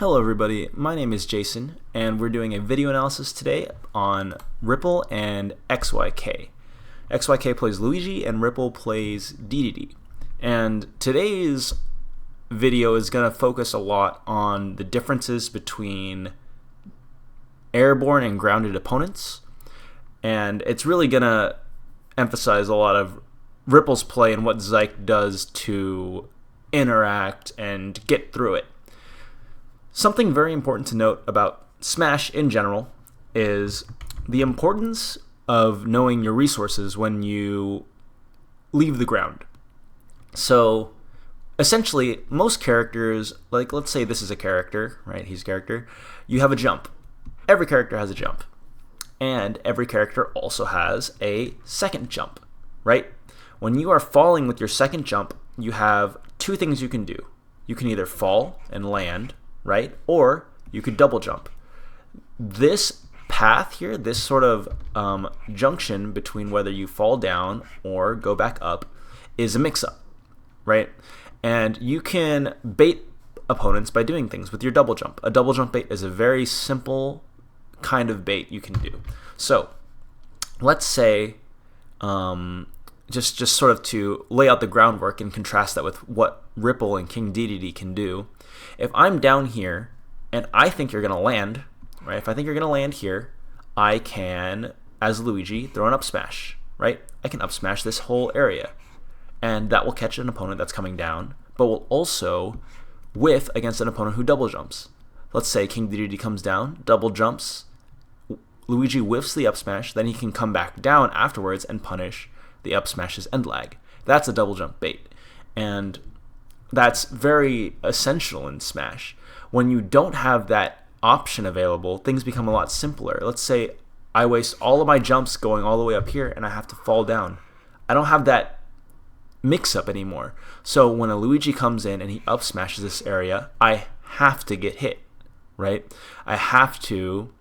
Hello everybody, my name is Jason, and we're doing a video analysis today on Ripple and XYK. XYK plays Luigi and Ripple plays Dedede. And today's video is going to focus a lot on the differences between airborne and grounded opponents. And it's really going to emphasize a lot of Ripple's play and what XYK does to interact and get through it. Something very important to note about Smash in general is the importance of knowing your resources when you leave the ground. So essentially, most characters, like let's say this is a character, right? He's a character. You have a jump. Every character has a jump. And every character also has a second jump, right? When you are falling with your second jump, you have two things you can do. You can either fall and land, right? Or you could double jump. This path here, this sort of junction between whether you fall down or go back up is a mix-up, right? And you can bait opponents by doing things with your double jump. A double jump bait is a very simple kind of bait you can do. So let's say, just sort of to lay out the groundwork and contrast that with what Ripple and King Dedede can do. If I'm down here and I think you're going to land, right? If I think you're going to land here, I can, as Luigi, throw an up smash, right? I can up smash this whole area, and that will catch an opponent that's coming down, but will also whiff against an opponent who double jumps. Let's say King Dedede comes down, double jumps, Luigi whiffs the up smash, then he can come back down afterwards and punish the up smash's end lag. That's a double jump bait, and that's very essential in Smash. When you don't have that option available, things become a lot simpler. Let's say I waste all of my jumps going all the way up here and I have to fall down. I don't have that mix-up anymore. So when a Luigi comes in and he up smashes this area, I have to get hit, right? I have to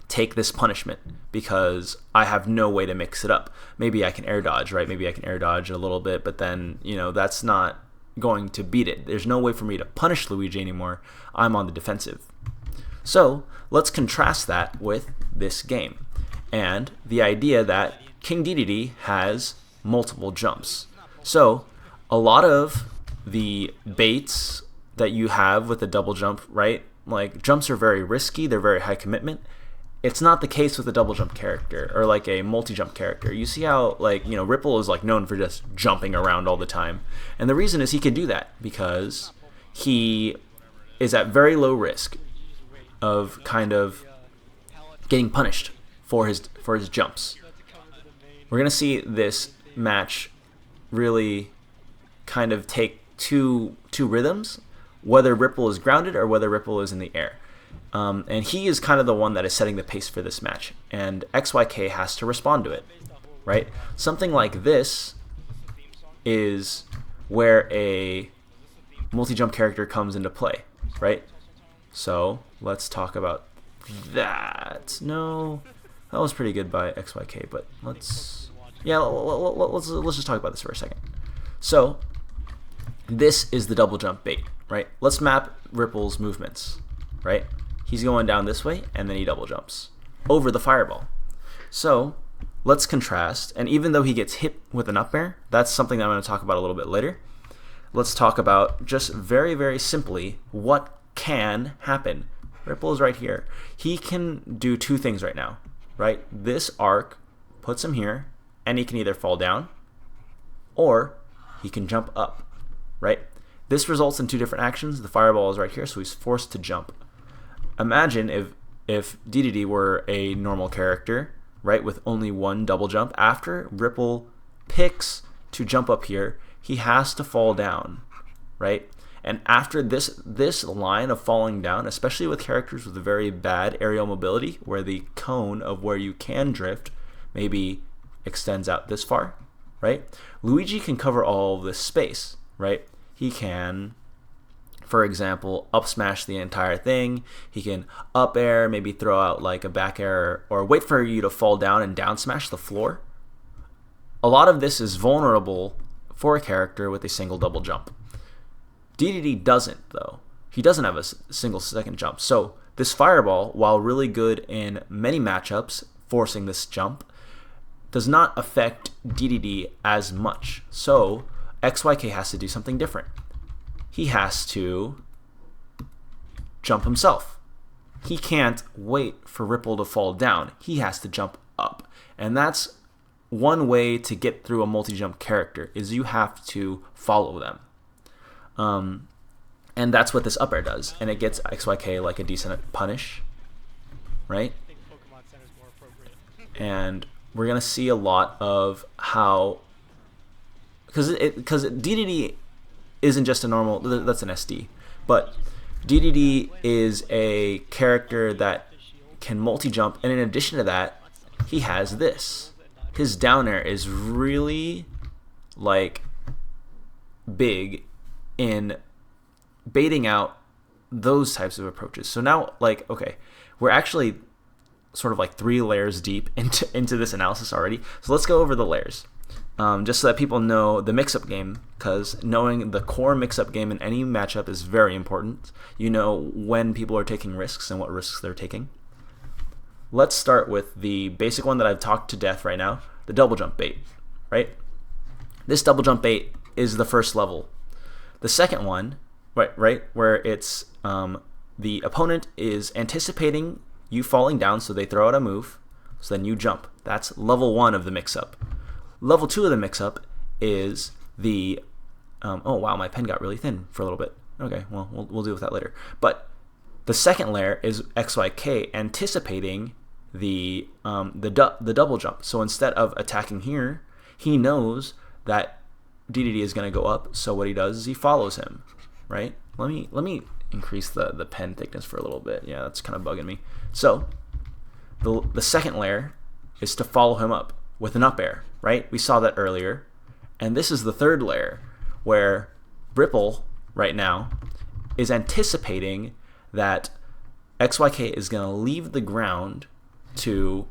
take this punishment because I have no way to mix it up. Maybe I can air dodge, right? Maybe I can air dodge a little bit, but then, that's not going to beat it. There's no way for me to punish Luigi anymore. I'm on the defensive. So let's contrast that with this game and the idea that King Dedede has multiple jumps. So a lot of the baits that you have with a double jump, right? Like jumps are very risky. They're very high commitment. It's not the case with a double jump character or like a multi-jump character. You see how Ripple is known for just jumping around all the time. And the reason is he can do that because he is at very low risk of kind of getting punished for his jumps. We're going to see this match really kind of take two rhythms, whether Ripple is grounded or whether Ripple is in the air. And he is kind of the one that is setting the pace for this match. And XYK has to respond to it, right? Something like this is where a multi-jump character comes into play, right? So let's talk about that. No, that was pretty good by XYK, but let's just talk about this for a second. So this is the double jump bait, right? Let's map Ripple's movements, right? He's going down this way, and then he double jumps over the fireball. So let's contrast, and even though he gets hit with an up air, that's something that I'm going to talk about a little bit later. Let's talk about just very, very simply what can happen. Ripple is right here. He can do two things right now, right? This arc puts him here, and he can either fall down, or he can jump up, right? This results in two different actions. The fireball is right here, so he's forced to jump. Imagine if Dedede were a normal character, right, with only one double jump. After Ripple picks to jump up here, he has to fall down, right? And after this line of falling down, especially with characters with a very bad aerial mobility, where the cone of where you can drift maybe extends out this far, right? Luigi can cover all of this space, right? He can, for example, up smash the entire thing. He can up air, maybe throw out like a back air, or wait for you to fall down and down smash the floor. A lot of this is vulnerable for a character with a single double jump. Dedede doesn't, though. he doesn't have a single second jump. So this fireball, while really good in many matchups, forcing this jump, does not affect Dedede as much. So XYK has to do something different. He has to jump himself. He can't wait for Ripple to fall down. He has to jump up. And that's one way to get through a multi-jump character, is you have to follow them. And that's what this up air does. And it gets XYK like a decent punish, right? And we're going to see a lot of how, because Dedede isn't just a normal, that's an SD, but Dedede is a character that can multi-jump, and in addition to that, he has this. His down air is really like big in baiting out those types of approaches. So now, like, okay, we're actually sort of like 3 layers deep into this analysis already. So let's go over the layers, just so that people know the mix-up game, because knowing the core mix-up game in any matchup is very important. You know when people are taking risks and what risks they're taking. Let's start with the basic one that I've talked to death right now, the double jump bait, right? This double jump bait is the first level. The second one, right, where it's the opponent is anticipating you falling down, so they throw out a move, so then you jump. That's level 1 of the mix-up. Level 2 of the mix-up is the, oh wow, my pen got really thin for a little bit. Okay, well, we'll deal with that later. But the second layer is XYK anticipating the double jump. So instead of attacking here, he knows that Dedede is going to go up, so what he does is he follows him, right? Let me increase the pen thickness for a little bit. Yeah, that's kind of bugging me. So the second layer is to follow him up with an up air, right? We saw that earlier. And this is the third layer, where Ripple right now is anticipating that XYK is going to leave the ground to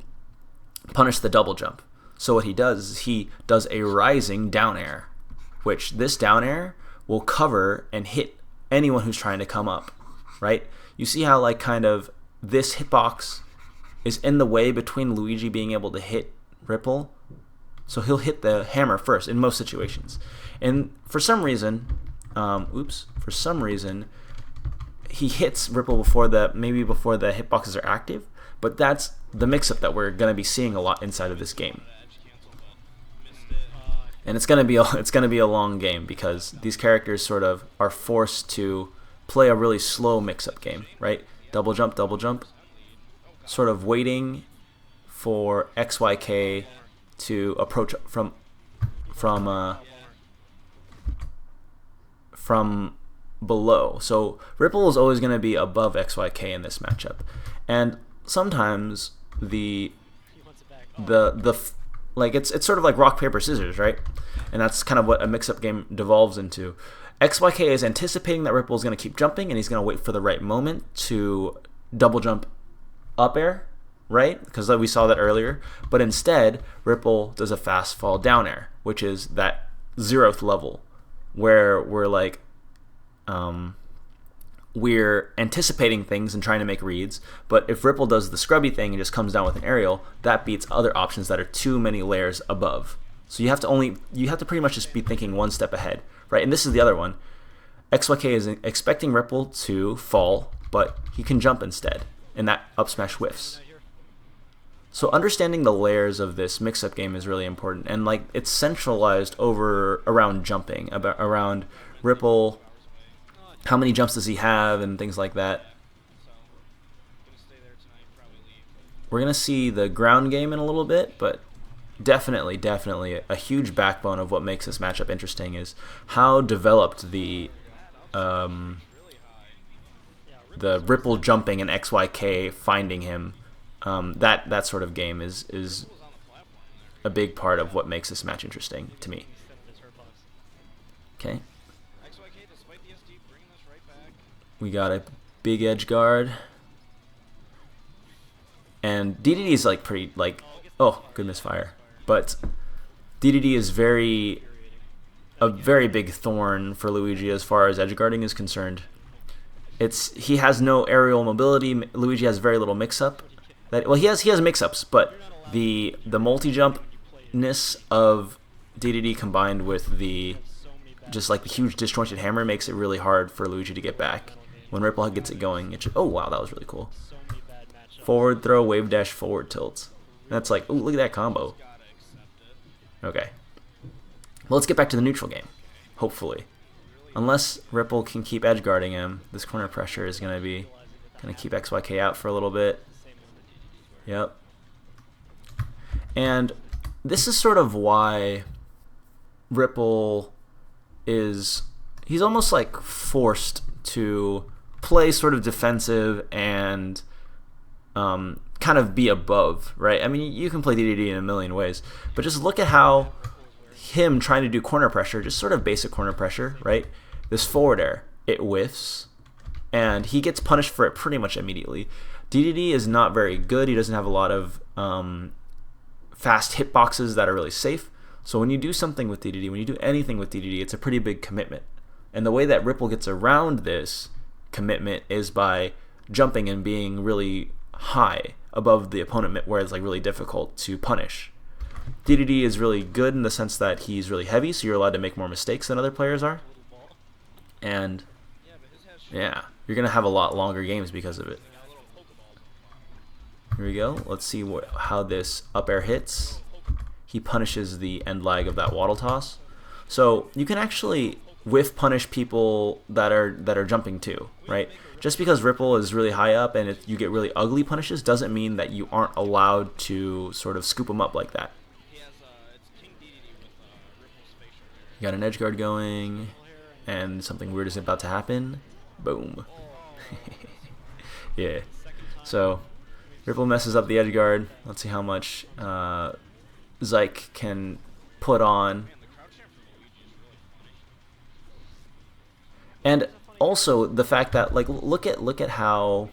punish the double jump. So what he does is he does a rising down air, which this down air will cover and hit anyone who's trying to come up, right? You see how like kind of this hitbox is in the way between Luigi being able to hit Ripple. So he'll hit the hammer first in most situations. And for some reason, he hits Ripple before the hitboxes are active, but that's the mix-up that we're going to be seeing a lot inside of this game. And it's gonna be a long game, because these characters sort of are forced to play a really slow mix-up game, right? Double jump, sort of waiting for XYK to approach from below. So Ripple is always going to be above XYK in this matchup, and sometimes like it's sort of like rock paper scissors, right? And that's kind of what a mix-up game devolves into. XYK is anticipating that Ripple is going to keep jumping, and he's going to wait for the right moment to double jump up air, right? Because we saw that earlier. But instead, Ripple does a fast fall down air, which is that 0th level, where we're like, we're anticipating things and trying to make reads. But if Ripple does the scrubby thing and just comes down with an aerial, that beats other options that are too many layers above. So you have to pretty much just be thinking one step ahead, right? And this is the other one. XYK is expecting Ripple to fall, but he can jump instead, and that up smash whiffs. So understanding the layers of this mix-up game is really important, and like it's centralized around jumping, around Ripple. How many jumps does he have, and things like that. We're going to see the ground game in a little bit, but definitely a huge backbone of what makes this matchup interesting is how developed the Ripple jumping and XYK finding him. That sort of game is a big part of what makes this match interesting to me. Okay. We got a big edge guard, and Dedede is like pretty like, oh, good misfire, but Dedede is a very big thorn for Luigi as far as edge guarding is concerned. he has no aerial mobility. Luigi has very little mix-up. He has mix-ups, but the multi-jumpness of Dedede combined with the just like the huge disjointed hammer makes it really hard for Luigi to get back. When Ripple gets it going, oh wow, that was really cool. Forward throw, wave dash, forward tilt. That's like, ooh, look at that combo. Okay. Well, let's get back to the neutral game. Hopefully. Unless Ripple can keep edge guarding him, this corner pressure is going to keep XYK out for a little bit. Yep. And this is sort of why Ripple he's almost like forced to play sort of defensive and kind of be above, right? I mean, you can play DDD in a million ways, but just look at how him trying to do corner pressure, just sort of basic corner pressure, right? This forward air, it whiffs, and he gets punished for it pretty much immediately. DDD is not very good. He doesn't have a lot of fast hitboxes that are really safe. So when you do something with DDD, when you do anything with DDD, it's a pretty big commitment. And the way that Ripple gets around this commitment is by jumping and being really high above the opponent, where it's like really difficult to punish. DDD is really good in the sense that he's really heavy, so you're allowed to make more mistakes than other players are. And yeah, you're going to have a lot longer games because of it. Here we go. Let's see how this up air hits. He punishes the end lag of that waddle toss. So you can actually whiff punish people that are jumping too, right? Just because Ripple is really high up and you get really ugly punishes doesn't mean that you aren't allowed to sort of scoop them up like that. You got an edge guard going, and something weird is about to happen. Boom. Yeah. So Ripple messes up the edge guard. Let's see how much XYK can put on. And also the fact that, like, look at how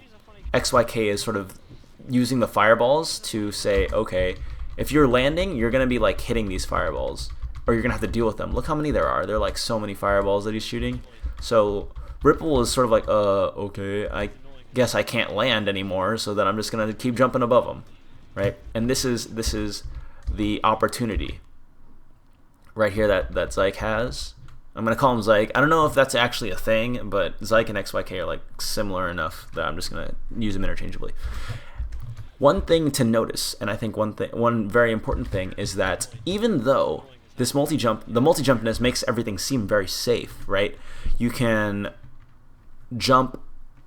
XYK is sort of using the fireballs to say, okay, if you're landing, you're gonna be like hitting these fireballs, or you're gonna have to deal with them. Look how many there are. There are like so many fireballs that he's shooting. So Ripple is sort of like, okay, I guess I can't land anymore, so then I'm just gonna keep jumping above them, right? And this is the opportunity right here that XYK has. I'm going to call him XYK. I don't know if that's actually a thing, but XYK and XYK are like similar enough that I'm just going to use them interchangeably. One thing to notice, and I think one very important thing, is that even though this the multi-jumpness makes everything seem very safe, right? You can jump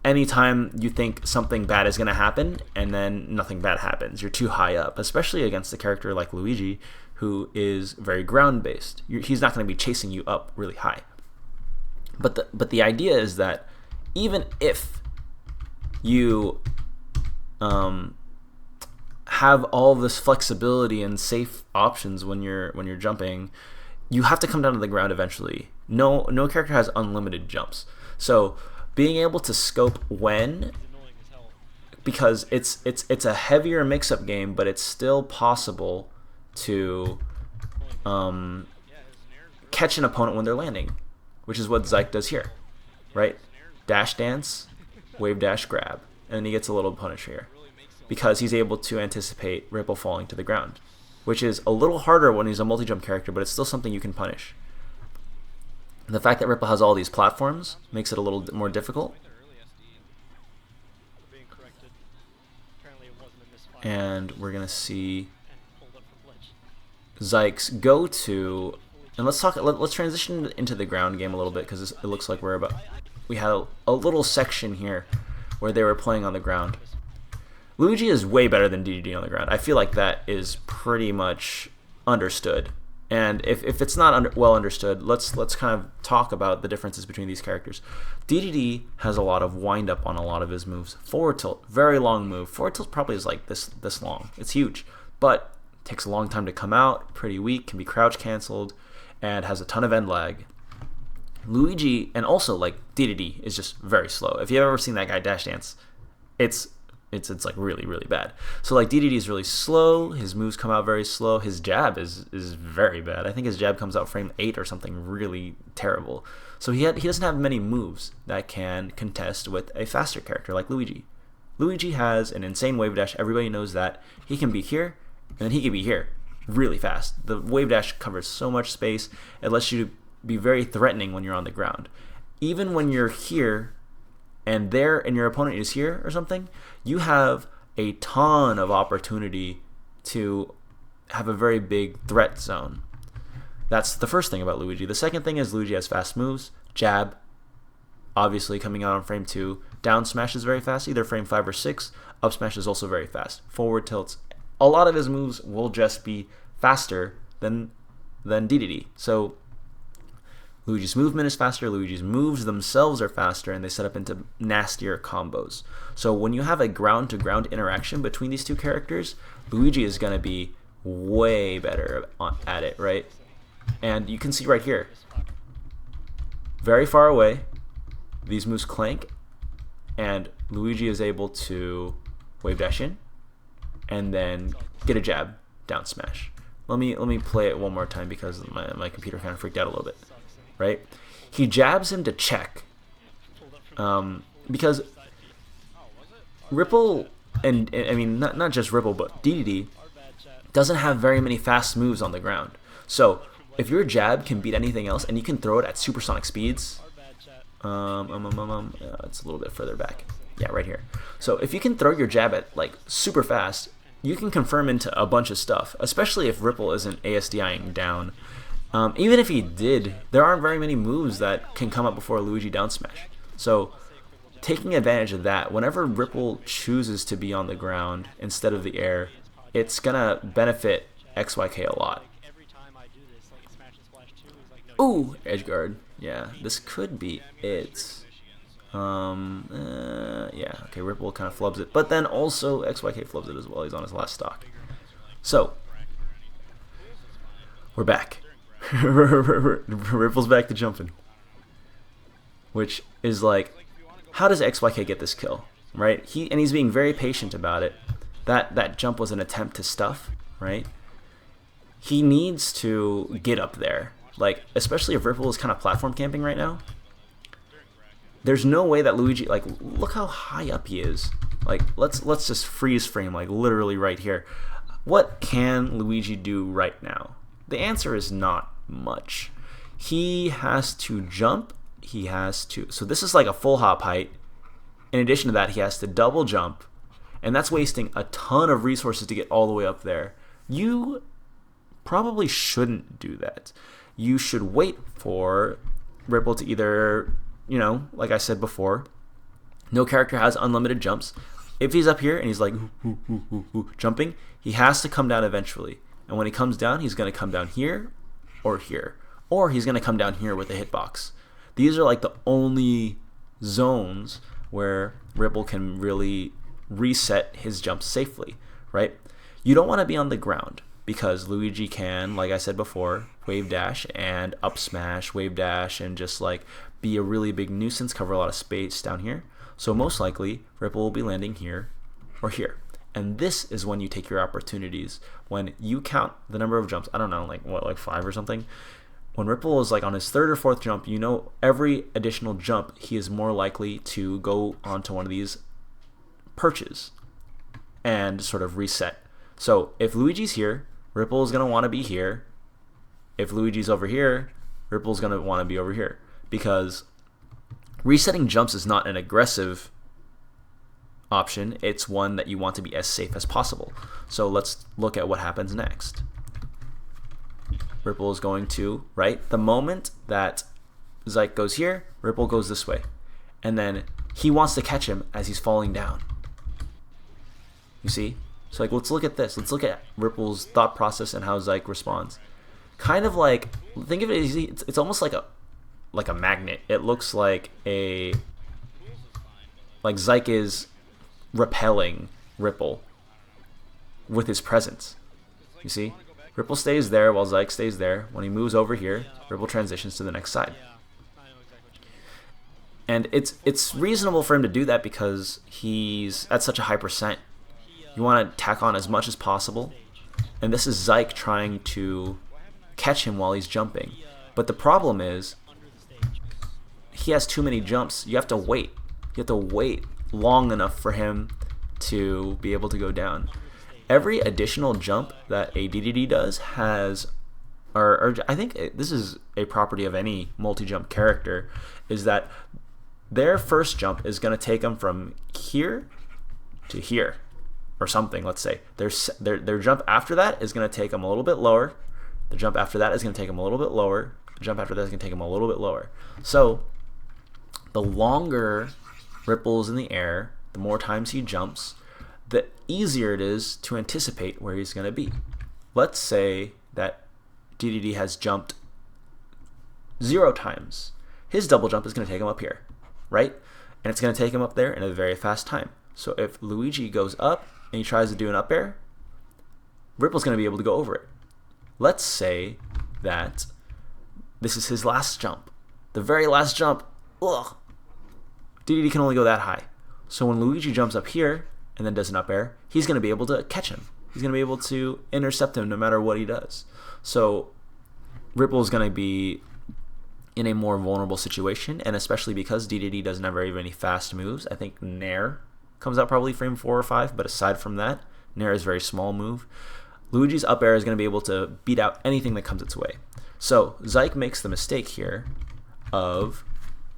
anytime you think something bad is going to happen, and then nothing bad happens. You're too high up, especially against a character like Luigi, who is very ground-based. He's not going to be chasing you up really high. But the idea is that even if you have all this flexibility and safe options when you're jumping, you have to come down to the ground eventually. No character has unlimited jumps. So being able to scope when, because it's a heavier mix-up game, but it's still possible to catch an opponent when they're landing, which is what XYK does here, right? Dash dance, wave dash grab, and then he gets a little punish here because he's able to anticipate Ripple falling to the ground, which is a little harder when he's a multi-jump character, but it's still something you can punish. The fact that Ripple has all these platforms makes it a little more difficult. And we're going to see XYK's go-to, and let's transition into the ground game a little bit, because it looks like we had a little section here where they were playing on the ground. Luigi is way better than DDD on the ground. I feel like that is pretty much understood. And if it's not well understood, let's kind of talk about the differences between these characters. DDD has a lot of wind up on a lot of his moves. Forward tilt, very long move. Forward tilt probably is like this long. It's huge, but takes a long time to come out, pretty weak, can be crouch canceled, and has a ton of end lag. Luigi, and also like DDD, is just very slow. If you've ever seen that guy dash dance, it's it's like really bad. So like Dedede is really slow. His moves come out very slow. His jab is very bad. I think his jab comes out frame 8 or something really terrible. So he doesn't have many moves that can contest with a faster character like Luigi. Luigi has an insane wave dash. Everybody knows that. He can be here, and then he can be here really fast. The wave dash covers so much space. It lets you be very threatening when you're on the ground. Even when you're here and your opponent is here or something, you have a ton of opportunity to have a very big threat zone. That's the first thing about Luigi. The second thing is Luigi has fast moves. Jab, obviously coming out on frame 2. Down smash is very fast, either frame 5 or 6. Up smash is also very fast. Forward tilts. A lot of his moves will just be faster than Dedede. So Luigi's movement is faster, Luigi's moves themselves are faster, and they set up into nastier combos. So when you have a ground-to-ground interaction between these two characters, Luigi is going to be way better at it, right? And you can see right here, very far away, these moves clank, and Luigi is able to wave dash in, and then get a jab, down smash. Let me play it one more time because my computer kind of freaked out a little bit. Right? He jabs him to check. Because Ripple, and I mean, not just Ripple, but Dedede doesn't have very many fast moves on the ground. So if your jab can beat anything else, and you can throw it at supersonic speeds, it's a little bit further back. Yeah, right here. So if you can throw your jab at like super fast, you can confirm into a bunch of stuff, especially if Ripple isn't ASDIing down. Even if he did, there aren't very many moves that can come up before Luigi down smash. So taking advantage of that, whenever Ripple chooses to be on the ground instead of the air, it's gonna benefit XYK a lot. Ooh, edge guard. Yeah, this could be it. Yeah, okay, Ripple kind of flubs it, but then also XYK flubs it as well. He's on his last stock. So we're back. Ripple's back to jumping, which is like, how does XYK get this kill, right? He's being very patient about it. That jump was an attempt to stuff, right? He needs to get up there, like, especially if Ripple is kind of platform camping right now. There's no way that Luigi, like, look how high up he is. Like, let's just freeze frame, like, literally right here. What can Luigi do right now? The answer is not much. He has to jump. So this is like a full hop height. In addition to that, he has to double jump, and that's wasting a ton of resources to get all the way up there. You probably shouldn't do that. You should wait for Ripple to either, like I said before, no character has unlimited jumps. If he's up here and he's like jumping, he has to come down eventually. And when he comes down, he's going to come down here, or he's going to come down here with a hitbox. These are like the only zones where Ripple can really reset his jumps safely, right? You don't want to be on the ground because Luigi can, like I said before, wave dash and up smash, wave dash, and just like be a really big nuisance, cover a lot of space down here. So most likely Ripple will be landing here or here. And this is when you take your opportunities. When you count the number of jumps, I don't know, like 5 or something. When Ripple is like on his 3rd or 4th jump, every additional jump, he is more likely to go onto one of these perches and sort of reset. So if Luigi's here, Ripple is going to want to be here. If Luigi's over here, Ripple's going to want to be over here. Because resetting jumps is not an aggressive option, it's one that you want to be as safe as possible. So let's look at what happens next. Ripple is going to, right? The moment that XYK goes here, Ripple goes this way. And then he wants to catch him as he's falling down. You see? So like, let's look at this. Let's look at Ripple's thought process and how XYK responds. Kind of like, think of it as, it's almost like a magnet. It looks like XYK is repelling Ripple with his presence. You see? Ripple stays there while XYK stays there. When he moves over here, Ripple transitions to the next side. And it's reasonable for him to do that because he's at such a high percent. You want to tack on as much as possible. And this is XYK trying to catch him while he's jumping. But the problem is he has too many jumps. You have to wait. You have to wait long enough for him to be able to go down. Every additional jump that a Dedede does has, or I think this is a property of any multi-jump character, is that their first jump is going to take them from here to here, or something. Let's say their jump after that is going to take them a little bit lower. The jump after that is going to take them a little bit lower. The jump after that is going to take them a little bit lower. So the longer Ripple's in the air, the more times he jumps, the easier it is to anticipate where he's going to be. Let's say that Dedede has jumped 0 times. His double jump is going to take him up here, right? And it's going to take him up there in a very fast time. So if Luigi goes up and he tries to do an up air, Ripple's going to be able to go over it. Let's say that this is his last jump. The very last jump, ugh, Dedede can only go that high. So when Luigi jumps up here and then does an up air, he's going to be able to catch him. He's going to be able to intercept him no matter what he does. So Ripple's going to be in a more vulnerable situation, and especially because Dedede doesn't have very many fast moves. I think Nair comes out probably frame 4 or 5, but aside from that, Nair is a very small move. Luigi's up air is going to be able to beat out anything that comes its way. So XYK makes the mistake here of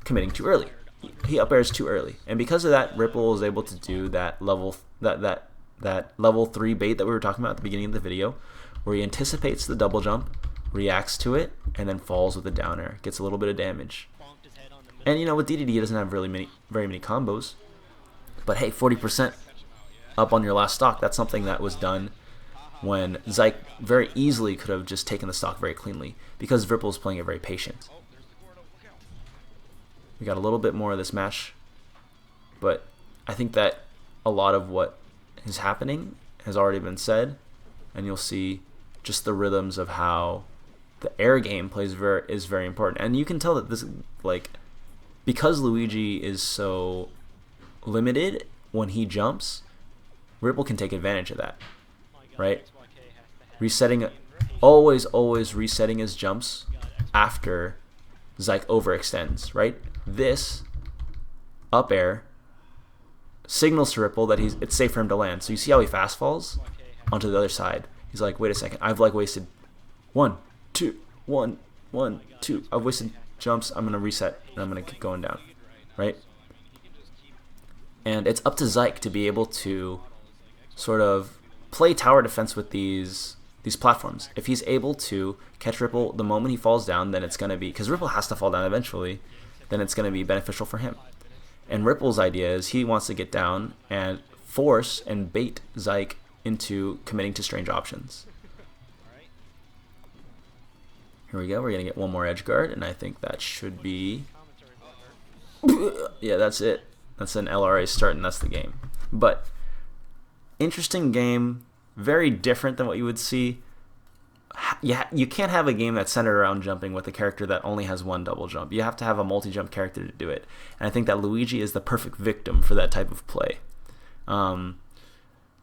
committing too early. He up airs too early, and because of that, Ripple is able to do that level level 3 bait that we were talking about at the beginning of the video, where he anticipates the double jump, reacts to it, and then falls with a down air. Gets a little bit of damage. And you know, with Dedede, he doesn't have very many combos. But hey, 40% up on your last stock, that's something that was done when XYK very easily could have just taken the stock very cleanly, because Ripple's playing it very patient. We got a little bit more of this match, but I think that a lot of what is happening has already been said, and you'll see just the rhythms of how the air game is very important. And you can tell that this, like, because Luigi is so limited when he jumps, Ripple can take advantage of that, right? Always resetting his jumps after XYK overextends, right? This up air signals to Ripple that it's safe for him to land. So you see how he fast falls onto the other side. He's like, wait a second, I've like wasted 1, 2, 1, 1, 2. I've wasted jumps. I'm gonna reset and I'm gonna keep going down, right? And it's up to XYK to be able to sort of play tower defense with these platforms. If he's able to catch Ripple the moment he falls down, then it's gonna be, because Ripple has to fall down eventually, then it's gonna be beneficial for him. And Ripple's idea is he wants to get down and force and bait XYK into committing to strange options. Here we go. We're going to get one more edge guard, and I think that should be... Yeah, that's it. That's an LRA start, and that's the game. But interesting game, very different than what you would see. You can't have a game that's centered around jumping with a character that only has one double jump. You have to have a multi-jump character to do it. And I think that Luigi is the perfect victim for that type of play.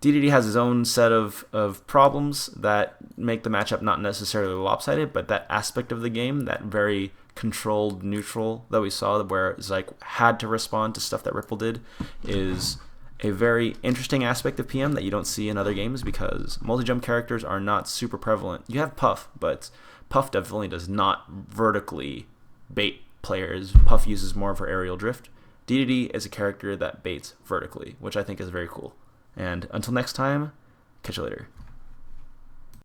Dedede has his own set of problems that make the matchup not necessarily lopsided, but that aspect of the game, that very controlled neutral that we saw where XYK had to respond to stuff that Ripple did, is a very interesting aspect of PM that you don't see in other games, because multi-jump characters are not super prevalent. You have Puff, but Puff definitely does not vertically bait players. Puff uses more for aerial drift. Dedede is a character that baits vertically, which I think is very cool. And until next time, catch you later.